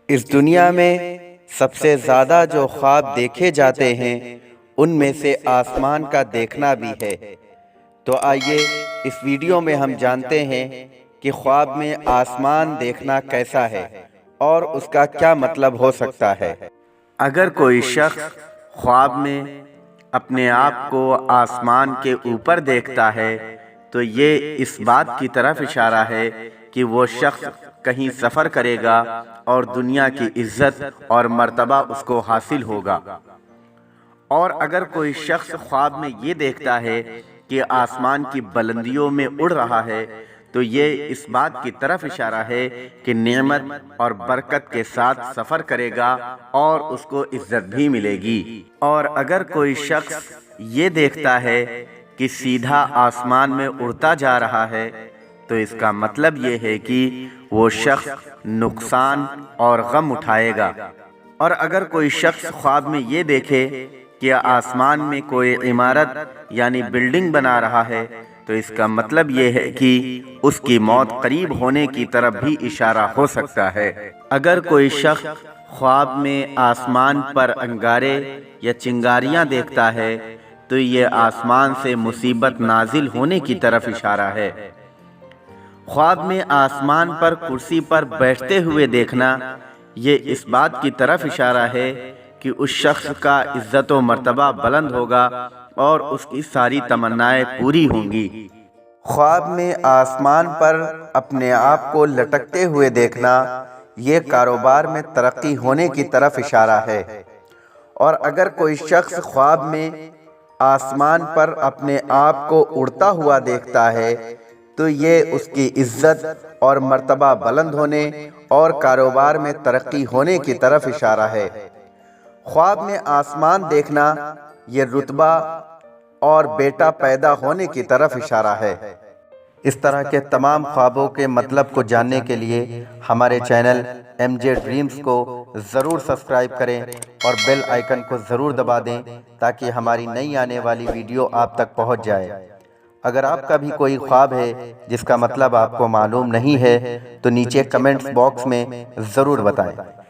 اس دنیا میں سب سے زیادہ جو خواب دیکھے جاتے ہیں ان میں سے آسمان کا دیکھنا بھی ہے۔ تو آئیے اس ویڈیو میں ہم جانتے ہیں کہ خواب میں آسمان دیکھنا کیسا ہے اور اس کا کیا مطلب ہو سکتا ہے۔ اگر کوئی شخص خواب میں اپنے آپ کو آسمان کے اوپر دیکھتا ہے تو یہ اس بات کی طرف اشارہ ہے کہ وہ شخص کہیں سفر کرے گا اور دنیا کی عزت اور مرتبہ اس کو حاصل ہوگا۔ اور اگر کوئی شخص خواب میں یہ دیکھتا ہے کہ آسمان کی بلندیوں میں اڑ رہا ہے تو یہ اس بات کی طرف اشارہ ہے کہ نعمت اور برکت کے ساتھ سفر کرے گا اور اس کو عزت بھی ملے گی۔ اور اگر کوئی شخص یہ دیکھتا ہے کہ سیدھا آسمان میں اڑتا جا رہا ہے تو اس کا مطلب یہ ہے کہ وہ شخص نقصان اور غم اٹھائے گا۔ اور اگر کوئی شخص خواب میں یہ دیکھے کہ آسمان میں کوئی عمارت یعنی بلڈنگ بنا رہا ہے تو اس کا مطلب یہ ہے کہ اس کی موت قریب ہونے کی طرف بھی اشارہ ہو سکتا ہے۔ اگر کوئی شخص خواب میں آسمان پر انگارے یا چنگاریاں دیکھتا ہے تو یہ آسمان سے مصیبت نازل ہونے کی طرف اشارہ ہے۔ خواب میں آسمان پر کرسی پر بیٹھتے ہوئے دیکھنا یہ اس بات کی طرف اشارہ ہے کہ اس شخص کا عزت و مرتبہ بلند ہوگا اور اس کی ساری تمنائیں پوری ہوں گی۔ خواب میں آسمان پر اپنے آپ کو لٹکتے ہوئے دیکھنا یہ کاروبار میں ترقی ہونے کی طرف اشارہ ہے۔ اور اگر کوئی شخص خواب میں آسمان پر اپنے آپ کو اڑتا ہوا دیکھتا ہے تو یہ اس کی عزت اور مرتبہ بلند ہونے اور کاروبار میں ترقی ہونے کی طرف اشارہ ہے۔ خواب میں آسمان دیکھنا یہ رتبہ اور بیٹا پیدا ہونے کی طرف اشارہ ہے۔ اس طرح کے تمام خوابوں کے مطلب کو جاننے کے لیے ہمارے چینل MJ ڈریمز کو ضرور سبسکرائب کریں اور بیل آئیکن کو ضرور دبا دیں تاکہ ہماری نئی آنے والی ویڈیو آپ تک پہنچ جائے۔ اگر آپ کا بھی کوئی خواب ہے جس کا مطلب آپ کو معلوم نہیں ہے تو نیچے کمنٹس باکس میں ضرور بتائیں۔